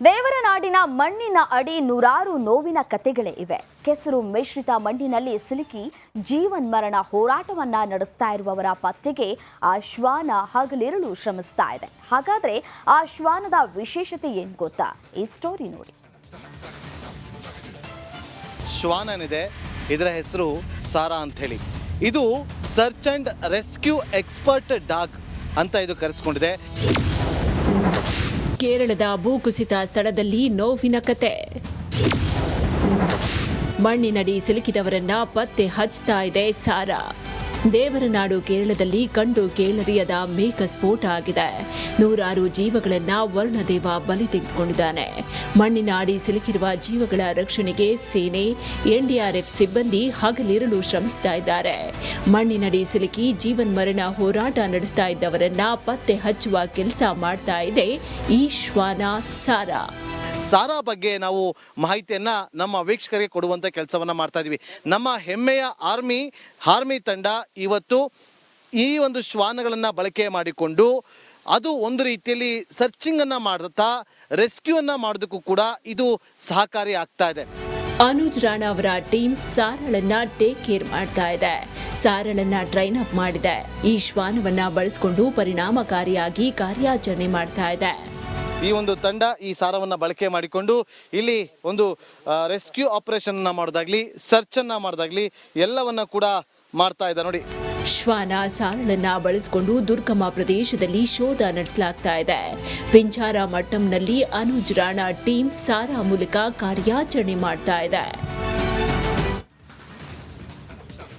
ದೇವರ ನಾಡಿನ ಮಣ್ಣಿನ ಅಡಿ ನೂರಾರು ನೋವಿನ ಕಥೆಗಳೇ ಇವೆ. ಕೆಸರು ಮಿಶ್ರಿತ ಮಣ್ಣಿನಲ್ಲಿ ಸಿಲುಕಿ ಜೀವನ್ಮರಣ ಹೋರಾಟವನ್ನ ನಡೆಸ್ತಾ ಇರುವವರ ಪತ್ತೆಗೆ ಆ ಶ್ವಾನ ಹಗಲಿರುಳು ಶ್ರಮಿಸ್ತಾ ಇದೆ. ಹಾಗಾದ್ರೆ ಆ ಶ್ವಾನದ ವಿಶೇಷತೆ ಏನು ಗೊತ್ತಾ? ಈ ಸ್ಟೋರಿ ನೋಡಿ. ಶ್ವಾನನಿದೆ, ಇದರ ಹೆಸರು ಸಾರಾ ಅಂತ ಹೇಳಿ. ಇದು search and rescue expert dog ಅಂತ ಇದು ಕರೆಸಿಕೊಂಡಿದೆ. ಕೇರಳದ ಭೂಕುಸಿತ ಸ್ಥಳದಲ್ಲಿ ನೋವಿನ ಕತೆ. ಮಣ್ಣಿನಡಿ ಸಿಲುಕಿದವರನ್ನ ಪತ್ತೆ ಹಚ್ತಾ ಇದೆ ಸಾರಾ. ದೇವರನಾಡು ಕೇರಳದಲ್ಲಿ ಕಂಡು ಕೇಳರಿಯದ ಮೇಘ ಸ್ಫೋಟ ಆಗಿದೆ. ನೂರಾರು ಜೀವಗಳನ್ನ ವರ್ಣದೇವ ಬಲಿ ತೆಗೆದುಕೊಂಡಿದ್ದಾನೆ. ಮಣ್ಣಿನ ಅಡಿ ಸಿಲುಕಿರುವ ಜೀವಗಳ ರಕ್ಷಣೆಗೆ ಸೇನೆ, ಎನ್ಡಿಆರ್ಎಫ್ ಸಿಬ್ಬಂದಿ ಹಗಲಿರುಳು ಶ್ರಮಿಸ್ತಾ ಇದ್ದಾರೆ. ಮಣ್ಣಿನಡಿ ಸಿಲುಕಿ ಜೀವನ್ಮರಣ ಹೋರಾಟ ನಡೆಸ್ತಾ ಇದ್ದವರನ್ನ ಪತ್ತೆ ಹಚ್ಚುವ ಕೆಲಸ ಮಾಡ್ತಾ ಇದೆ ಈ ಶ್ವಾನ ಸಾರಾ. ಸಾರಾ ಬಗ್ಗೆ ನಾವು ಮಾಹಿತಿಯನ್ನ ನಮ್ಮ ವೀಕ್ಷಕರಿಗೆ ಕೊಡುವಂತ ಕೆಲಸವನ್ನ ಮಾಡ್ತಾ ಇದೀವಿ. ನಮ್ಮ ಹೆಮ್ಮೆಯ ಆರ್ಮಿ ತಂಡ ಇವತ್ತು ಈ ಒಂದು ಶ್ವಾನಗಳನ್ನ ಬಳಕೆ ಮಾಡಿಕೊಂಡು ಅದು ಒಂದು ರೀತಿಯಲ್ಲಿ ಸರ್ಚಿಂಗ್ ಅನ್ನ ಮಾಡುತ್ತಾ ರೆಸ್ಕ್ಯೂ ಅನ್ನ ಮಾಡೋದಕ್ಕೂ ಕೂಡ ಇದು ಸಹಕಾರಿ ಆಗ್ತಾ ಇದೆ. ಅನುಜ್ ರಾಣಾ ಅವರ ಟೀಮ್ ಸಾರಳನ್ನ ಟೇಕ್ ಕೇರ್ ಮಾಡ್ತಾ ಇದೆ. ಸಾರಳನ್ನ ಟ್ರೈನ್ ಅಪ್ ಮಾಡಿದೆ. ಈ ಶ್ವಾನವನ್ನ ಬಳಸಿಕೊಂಡು ಪರಿಣಾಮಕಾರಿಯಾಗಿ ಕಾರ್ಯಾಚರಣೆ ಮಾಡ್ತಾ ಇದೆ. ಈ ಒಂದು ತಂಡ ಈ ಸಾರವನ್ನ ಬಳಕೆ ಮಾಡಿಕೊಂಡು ಇಲ್ಲಿ ಒಂದು ರೆಸ್ಕ್ಯೂ ಆಪರೇಷನ್ ಅನ್ನ ಮಾಡೋದಾಗ್ಲಿ, ಸರ್ಚ್ ಅನ್ನ ಮಾಡೋದಾಗ್ಲಿ ಎಲ್ಲವನ್ನ ಕೂಡ ಮಾಡ್ತಾ ಇದೆ ನೋಡಿ. ಶ್ವಾನ ಸಾರಳನ್ನ ಬಳಸಿಕೊಂಡು ದುರ್ಗಮ ಪ್ರದೇಶದಲ್ಲಿ ಶೋಧ ನಡೆಸಲಾಗ್ತಾ ಇದೆ. ಪಿಂಜಾರ ಮಟ್ಟಂನಲ್ಲಿ ಅನುಜ್ ರಾಣಾ ಟೀಮ್ ಸಾರಾ ಮೂಲಕ ಕಾರ್ಯಾಚರಣೆ ಮಾಡ್ತಾ ಇದೆ.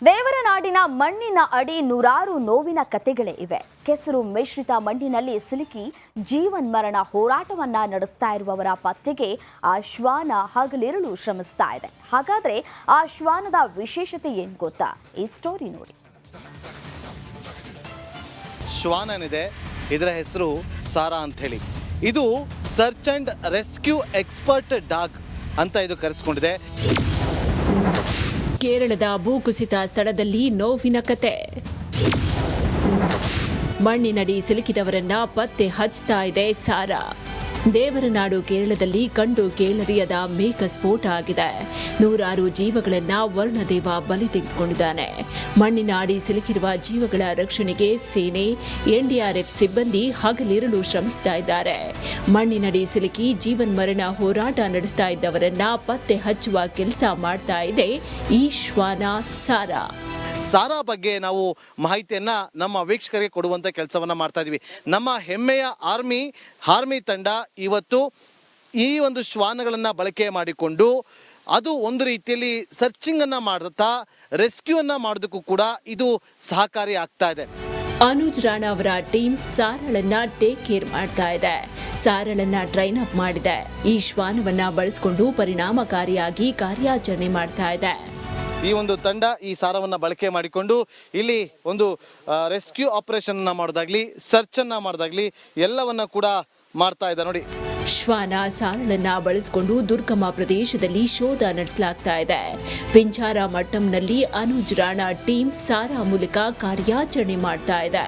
ದೇವರ ನಾಡಿನ ಮಣ್ಣಿನ ಅಡಿ ನೂರಾರು ನೋವಿನ ಕಥೆಗಳೇ ಇವೆ. ಕೆಸರು ಮಿಶ್ರಿತ ಮಣ್ಣಿನಲ್ಲಿ ಸಿಲುಕಿ ಜೀವನ್ಮರಣ ಹೋರಾಟವನ್ನ ನಡೆಸ್ತಾ ಇರುವವರ ಪತ್ತೆಗೆ ಆ ಶ್ವಾನ ಹಗಲಿರುಳು ಶ್ರಮಿಸ್ತಾ ಇದೆ. ಹಾಗಾದ್ರೆ ಆ ಶ್ವಾನದ ವಿಶೇಷತೆ ಏನು ಗೊತ್ತಾ? ಈ ಸ್ಟೋರಿ ನೋಡಿ. ಶ್ವಾನನಿದೆ, ಇದರ ಹೆಸರು ಸಾರಾ ಅಂತ ಹೇಳಿ. ಇದು search and rescue expert dog ಅಂತ ಇದು ಕರೆಸಿಕೊಂಡಿದೆ. ಕೇರಳದ ಭೂಕುಸಿತ ಸ್ಥಳದಲ್ಲಿ ನೋವಿನ ಕತೆ. ಮಣ್ಣಿನಡಿ ಸಿಲುಕಿದವರನ್ನ ಪತ್ತೆ ಹಚ್ತಾ ಇದೆ ಸಾರಾ. ದೇವರನಾಡು ಕೇರಳದಲ್ಲಿ ಕಂಡು ಕೇಳರಿಯದ ಮೇಘ ಸ್ಫೋಟ ಆಗಿದೆ. ನೂರಾರು ಜೀವಗಳನ್ನ ವರ್ಣದೇವ ಬಲಿ ತೆಗೆದುಕೊಂಡಿದ್ದಾನೆ. ಮಣ್ಣಿನ ಅಡಿ ಸಿಲುಕಿರುವ ಜೀವಗಳ ರಕ್ಷಣೆಗೆ ಸೇನೆ, ಎನ್ಡಿಆರ್ಎಫ್ ಸಿಬ್ಬಂದಿ ಹಗಲಿರುಳು ಶ್ರಮಿಸ್ತಾ ಇದ್ದಾರೆ. ಮಣ್ಣಿನಡಿ ಸಿಲುಕಿ ಜೀವನ್ಮರಣ ಹೋರಾಟ ನಡೆಸ್ತಾ ಇದ್ದವರನ್ನ ಪತ್ತೆ ಹಚ್ಚುವ ಕೆಲಸ ಮಾಡ್ತಾ ಇದೆ ಈ ಶ್ವಾನ ಸಾರಾ. ಸಾರಾ ಬಗ್ಗೆ ನಾವು ಮಾಹಿತಿಯನ್ನ ನಮ್ಮ ವೀಕ್ಷಕರಿಗೆ ಕೊಡುವಂತ ಕೆಲಸವನ್ನ ಮಾಡ್ತಾ ಇದೀವಿ. ನಮ್ಮ ಹೆಮ್ಮೆಯ ಆರ್ಮಿ ತಂಡ ಇವತ್ತು ಈ ಒಂದು ಶ್ವಾನಗಳನ್ನ ಬಳಕೆ ಮಾಡಿಕೊಂಡು ಅದು ಒಂದು ರೀತಿಯಲ್ಲಿ ಸರ್ಚಿಂಗ್ ಅನ್ನ ಮಾಡುತ್ತಾ ರೆಸ್ಕ್ಯೂ ಅನ್ನ ಮಾಡೋದಕ್ಕೂ ಕೂಡ ಇದು ಸಹಕಾರಿ ಆಗ್ತಾ ಇದೆ. ಅನುಜ್ ರಾಣಾ ಅವರ ಟೀಮ್ ಸಾರಳನ್ನ ಟೇಕ್ ಕೇರ್ ಮಾಡ್ತಾ ಇದೆ. ಸಾರಳನ್ನ ಟ್ರೈನ್ ಅಪ್ ಮಾಡಿದೆ. ಈ ಶ್ವಾನವನ್ನ ಬಳಸಿಕೊಂಡು ಪರಿಣಾಮಕಾರಿಯಾಗಿ ಕಾರ್ಯಾಚರಣೆ ಮಾಡ್ತಾ ಇದೆ. ಈ ಒಂದು ತಂಡ ಈ ಸಾರವನ್ನ ಬಳಕೆ ಮಾಡಿಕೊಂಡು ಇಲ್ಲಿ ಒಂದು ರೆಸ್ಕ್ಯೂ ಆಪರೇಷನ್ ಅನ್ನ ಮಾಡೋದಾಗ್ಲಿ, ಸರ್ಚ್ ಅನ್ನ ಮಾಡೋದಾಗ್ಲಿ ಎಲ್ಲವನ್ನ ಕೂಡ ಮಾಡ್ತಾ ಇದೆ ನೋಡಿ. ಶ್ವಾನ ಸಾರಳನ್ನ ಬಳಸಿಕೊಂಡು ದುರ್ಗಮ ಪ್ರದೇಶದಲ್ಲಿ ಶೋಧ ನಡೆಸಲಾಗ್ತಾ ಇದೆ. ಪಿಂಜಾರ ಮಟ್ಟಂನಲ್ಲಿ ಅನುಜ್ ರಾಣಾ ಟೀಮ್ ಸಾರಾ ಮೂಲಕ ಕಾರ್ಯಾಚರಣೆ ಮಾಡ್ತಾ ಇದೆ.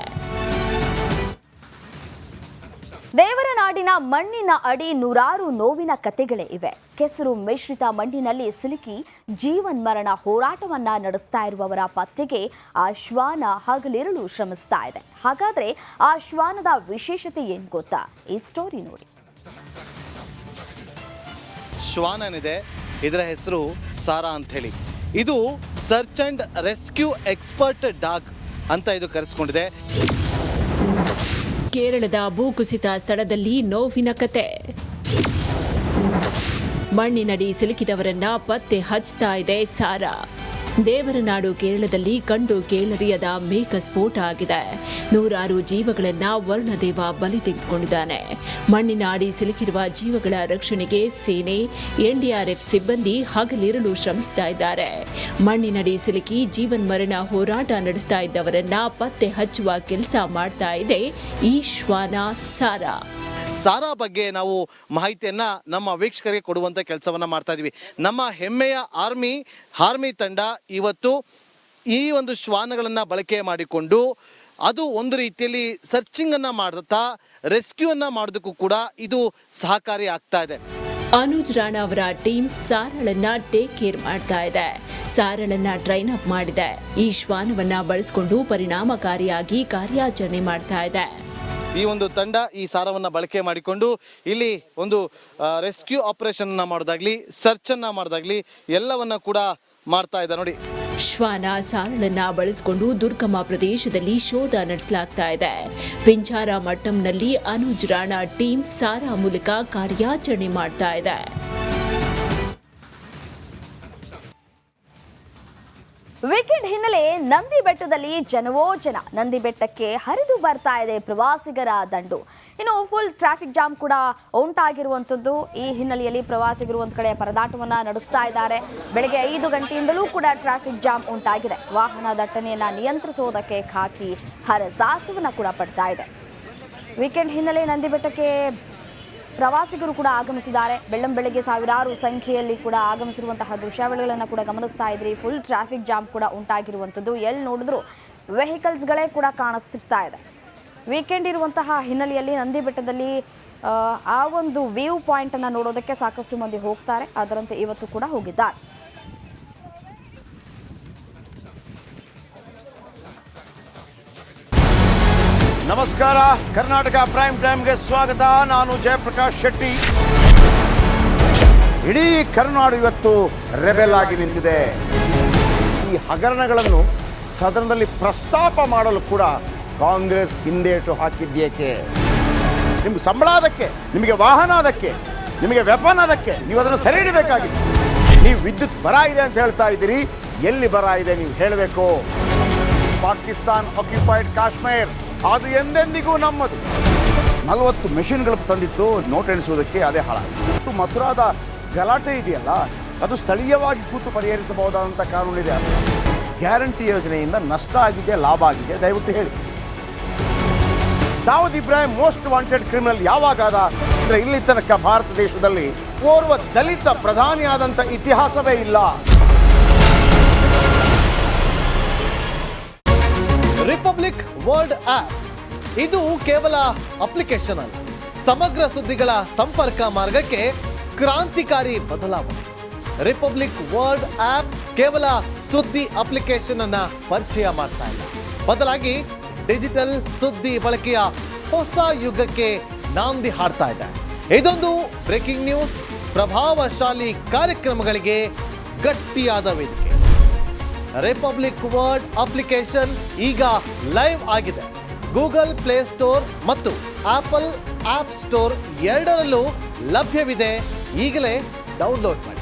ದೇವರ ನಾಡಿನ ಮಣ್ಣಿನ ಅಡಿ ನೂರಾರು ನೋವಿನ ಕಥೆಗಳೇ ಇವೆ. ಕೆಸರು ಮಿಶ್ರಿತ ಮಣ್ಣಿನಲ್ಲಿ ಸಿಲುಕಿ ಜೀವನ್ಮರಣ ಹೋರಾಟವನ್ನ ನಡೆಸ್ತಾ ಇರುವವರ ಪತ್ತೆಗೆ ಆ ಶ್ವಾನ ಹಗಲಿರುಳು ಶ್ರಮಿಸ್ತಾ ಇದೆ. ಹಾಗಾದ್ರೆ ಆ ಶ್ವಾನದ ವಿಶೇಷತೆ ಏನು ಗೊತ್ತಾ? ಈ ಸ್ಟೋರಿ ನೋಡಿ. ಶ್ವಾನನಿದೆ, ಇದರ ಹೆಸರು ಸಾರಾ ಅಂತ ಹೇಳಿ. ಇದು search and rescue expert dog ಅಂತ ಇದು ಕರೆಸಿಕೊಂಡಿದೆ. ಕೇರಳದ ಭೂಕುಸಿತ ಸ್ಥಳದಲ್ಲಿ ನೋವಿನ ಕತೆ. ಮಣ್ಣಿನಡಿ ಸಿಲುಕಿದವರನ್ನ ಪತ್ತೆ ಹಚ್ತಾ ಇದೆ ಸಾರಾ. ದೇವರನಾಡು ಕೇರಳದಲ್ಲಿ ಕಂಡು ಕೇಳರಿಯದ ಮೇಘ ಸ್ಫೋಟ ಆಗಿದೆ. ನೂರಾರು ಜೀವಗಳನ್ನ ವರ್ಣದೇವ ಬಲಿ ತೆಗೆದುಕೊಂಡಿದ್ದಾನೆ. ಮಣ್ಣಿನ ಅಡಿ ಸಿಲುಕಿರುವ ಜೀವಗಳ ರಕ್ಷಣೆಗೆ ಸೇನೆ, ಎನ್ಡಿಆರ್ಎಫ್ ಸಿಬ್ಬಂದಿ ಹಗಲಿರುಳು ಶ್ರಮಿಸ್ತಾ ಇದ್ದಾರೆ. ಮಣ್ಣಿನಡಿ ಸಿಲುಕಿ ಜೀವನ್ಮರಣ ಹೋರಾಟ ನಡೆಸ್ತಾ ಇದ್ದವರನ್ನ ಪತ್ತೆ ಹಚ್ಚುವ ಕೆಲಸ ಮಾಡ್ತಾ ಇದೆ ಈ ಶ್ವಾನ ಸಾರಾ. ಸಾರಾ ಬಗ್ಗೆ ನಾವು ಮಾಹಿತಿಯನ್ನ ನಮ್ಮ ವೀಕ್ಷಕರಿಗೆ ಕೊಡುವಂತ ಕೆಲಸವನ್ನ ಮಾಡ್ತಾ ಇದೀವಿ. ನಮ್ಮ ಹೆಮ್ಮೆಯ ಆರ್ಮಿ ತಂಡ ಇವತ್ತು ಈ ಒಂದು ಶ್ವಾನಗಳನ್ನ ಬಳಕೆ ಮಾಡಿಕೊಂಡು ಅದು ಒಂದು ರೀತಿಯಲ್ಲಿ ಸರ್ಚಿಂಗ್ ಅನ್ನ ಮಾಡುತ್ತಾ ರೆಸ್ಕ್ಯೂ ಅನ್ನ ಮಾಡೋದಕ್ಕೂ ಕೂಡ ಇದು ಸಹಕಾರಿ ಆಗ್ತಾ ಇದೆ. ಅನುಜ್ ರಾಣಾ ಅವರ ಟೀಮ್ ಸಾರಳನ್ನ ಟೇಕ್ ಕೇರ್ ಮಾಡ್ತಾ ಇದೆ. ಸಾರಳನ್ನ ಟ್ರೈನ್ ಅಪ್ ಮಾಡಿದೆ. ಈ ಶ್ವಾನವನ್ನ ಬಳಸಿಕೊಂಡು ಪರಿಣಾಮಕಾರಿಯಾಗಿ ಕಾರ್ಯಾಚರಣೆ ಮಾಡ್ತಾ ಇದೆ. ಈ ಒಂದು ತಂಡ ಈ ಸಾರವನ್ನ ಬಳಕೆ ಮಾಡಿಕೊಂಡು ಇಲ್ಲಿ ಒಂದು ರೆಸ್ಕ್ಯೂ ಆಪರೇಷನ್ ಅನ್ನ ಮಾಡೋದಾಗ್ಲಿ, ಸರ್ಚ್ ಅನ್ನ ಮಾಡೋದಾಗ್ಲಿ ಎಲ್ಲವನ್ನ ಕೂಡ ಮಾಡ್ತಾ ಇದೆ. ನೋಡಿ, ಶ್ವಾನ ಸಾರಳನ್ನ ಬಳಸಿಕೊಂಡು ದುರ್ಗಮ ಪ್ರದೇಶದಲ್ಲಿ ಶೋಧ ನಡೆಸಲಾಗ್ತಾ ಇದೆ. ಪಿಂಜಾರ ಮಟ್ಟಂನಲ್ಲಿ ಅನುಜ್ ರಾಣಾ ಟೀಮ್ ಸಾರಾ ಮೂಲಕ ಕಾರ್ಯಾಚರಣೆ ಮಾಡ್ತಾ ಇದೆ. ವೀಕೆಂಡ್ ಹಿನ್ನೆಲೆ ನಂದಿ ಬೆಟ್ಟದಲ್ಲಿ ಜನವೋ ಜನ. ನಂದಿ ಬೆಟ್ಟಕ್ಕೆ ಹರಿದು ಬರ್ತಾ ಇದೆ ಪ್ರವಾಸಿಗರ ದಂಡು. ಇನ್ನು ಫುಲ್ ಟ್ರಾಫಿಕ್ ಜಾಮ್ ಕೂಡ ಉಂಟಾಗಿರುವಂಥದ್ದು. ಈ ಹಿನ್ನೆಲೆಯಲ್ಲಿ ಪ್ರವಾಸಿಗರು ಒಂದು ಕಡೆ ಪರದಾಟವನ್ನು ನಡೆಸ್ತಾ ಇದ್ದಾರೆ. ಬೆಳಗ್ಗೆ 5 ಗಂಟೆಯಿಂದಲೂ ಕೂಡ ಟ್ರಾಫಿಕ್ ಜಾಮ್ ಉಂಟಾಗಿದೆ. ವಾಹನ ದಟ್ಟಣೆಯನ್ನು ನಿಯಂತ್ರಿಸುವುದಕ್ಕೆ ಖಾಕಿ ಹರಸಾಹಸವನ್ನು ಕೂಡ ಪಡ್ತಾ ಇದೆ. ವೀಕೆಂಡ್ ಹಿನ್ನೆಲೆ ನಂದಿ ಬೆಟ್ಟಕ್ಕೆ ಪ್ರವಾಸಿಗರು ಕೂಡ ಆಗಮಿಸಿದ್ದಾರೆ. ಬೆಳ್ಳಂಬೆಳಗ್ಗೆ ಸಾವಿರಾರು ಸಂಖ್ಯೆಯಲ್ಲಿ ಕೂಡ ಆಗಮಿಸಿರುವಂತಹ ದೃಶ್ಯಾವಳಿಗಳನ್ನು ಕೂಡ ಗಮನಿಸ್ತಾ ಇದ್ರಿ. ಫುಲ್ ಟ್ರಾಫಿಕ್ ಜಾಮ್ ಕೂಡ ಉಂಟಾಗಿರುವಂಥದ್ದು. ಎಲ್ಲಿ ನೋಡಿದ್ರು ವೆಹಿಕಲ್ಸ್ಗಳೇ ಕೂಡ ಕಾಣಿಸ್ತಾ ಇದೆ. ವೀಕೆಂಡ್ ಇರುವಂತಹ ಹಿನ್ನೆಲೆಯಲ್ಲಿ ನಂದಿ ಬೆಟ್ಟದಲ್ಲಿ ಆ ಒಂದು ವ್ಯೂ ಪಾಯಿಂಟನ್ನು ನೋಡೋದಕ್ಕೆ ಸಾಕಷ್ಟು ಮಂದಿ ಹೋಗ್ತಾರೆ. ಅದರಂತೆ ಇವತ್ತು ಕೂಡ ಹೋಗಿದ್ದಾರೆ. ನಮಸ್ಕಾರ, ಕರ್ನಾಟಕ ಪ್ರೈಮ್ ಟೈಮ್ಗೆ ಸ್ವಾಗತ. ನಾನು ಜಯಪ್ರಕಾಶ್ ಶೆಟ್ಟಿ. ಇಡೀ ಕರ್ನಾಡು ಇವತ್ತು ರೆಬೆಲ್ ಆಗಿ ನಿಂತಿದೆ. ಈ ಹಗರಣಗಳನ್ನು ಸದನದಲ್ಲಿ ಪ್ರಸ್ತಾಪ ಮಾಡಲು ಕೂಡ ಕಾಂಗ್ರೆಸ್ ಹಿಂದೇಟು ಹಾಕಿದ್ದೇಕೆ? ನಿಮ್ಗೆ ಸಂಬಳ ಅದಕ್ಕೆ, ನಿಮಗೆ ವಾಹನ ಅದಕ್ಕೆ, ನಿಮಗೆ ವೆಪನ್ ಅದಕ್ಕೆ, ನೀವು ಅದನ್ನು ಸೆರೆ ಹಿಡಿಬೇಕಾಗಿತ್ತು. ನೀವು ವಿದ್ಯುತ್ ಬರ ಇದೆ ಅಂತ ಹೇಳ್ತಾ ಇದ್ದೀರಿ. ಎಲ್ಲಿ ಬರ ಇದೆ ನೀವು ಹೇಳಬೇಕು. ಪಾಕಿಸ್ತಾನ್ ಆಕ್ಯುಪೈಡ್ ಕಾಶ್ಮೀರ್ ಅದು ಎಂದೆಂದಿಗೂ ನಮ್ಮದು. 40 ಮೆಷಿನ್ಗಳು ತಂದಿತ್ತು ನೋಟ್ ಎಣಿಸುವುದಕ್ಕೆ, ಅದೇ ಹಾಳಾಯಿತು. ಮಥುರಾದ ಗಲಾಟೆ ಇದೆಯಲ್ಲ, ಅದು ಸ್ಥಳೀಯವಾಗಿ ಕೂತು ಪರಿಹರಿಸಬಹುದಾದಂಥ ಕಾನೂನಿದೆ. ಗ್ಯಾರಂಟಿ ಯೋಜನೆಯಿಂದ ನಷ್ಟ ಆಗಿದೆ, ಲಾಭ ಆಗಿದೆ, ದಯವಿಟ್ಟು ಹೇಳಿ. Dawood Ibrahim most wanted criminal ಯಾವಾಗಾದ ಅಂದರೆ ಇಲ್ಲಿ ತನಕ ಭಾರತ ದೇಶದಲ್ಲಿ ಓರ್ವ ದಲಿತ ಪ್ರಧಾನಿಯಾದಂಥ ಇತಿಹಾಸವೇ ಇಲ್ಲ. ರಿಪಬ್ಲಿಕ್ ವರ್ಲ್ಡ್ ಆಪ್ ಇದು ಕೇವಲ ಅಪ್ಲಿಕೇಶನ್ ಅಲ್ಲ, ಸಮಗ್ರ ಸುದ್ದಿಗಳ ಸಂಪರ್ಕ ಮಾರ್ಗಕ್ಕೆ ಕ್ರಾಂತಿಕಾರಿ ಬದಲಾವಣೆ. ರಿಪಬ್ಲಿಕ್ ವರ್ಲ್ಡ್ ಆಪ್ ಕೇವಲ ಸುದ್ದಿ ಅಪ್ಲಿಕೇಶನ್ ಅನ್ನ ಪರಿಚಯ ಮಾಡ್ತಾ ಇಲ್ಲ, ಬದಲಾಗಿ ಡಿಜಿಟಲ್ ಸುದ್ದಿ ಬಳಕೆಯ ಹೊಸ ಯುಗಕ್ಕೆ ನಾಂದಿ ಹಾಡ್ತಾ ಇದೆ. ಇದೊಂದು ಬ್ರೇಕಿಂಗ್ ನ್ಯೂಸ್, ಪ್ರಭಾವಶಾಲಿ ಕಾರ್ಯಕ್ರಮಗಳಿಗೆ ಗಟ್ಟಿಯಾದ ವೇದಿಕೆ. ರಿಪಬ್ಲಿಕ್ ವರ್ಲ್ಡ್ ಅಪ್ಲಿಕೇಶನ್ ಈಗ ಲೈವ್ ಆಗಿದೆ. ಗೂಗಲ್ ಪ್ಲೇ ಸ್ಟೋರ್ ಮತ್ತು ಆಪಲ್ ಆಪ್ ಸ್ಟೋರ್ ಎರಡರಲ್ಲೂ ಲಭ್ಯವಿದೆ. ಈಗಲೇ ಡೌನ್ಲೋಡ್ ಮಾಡಿ.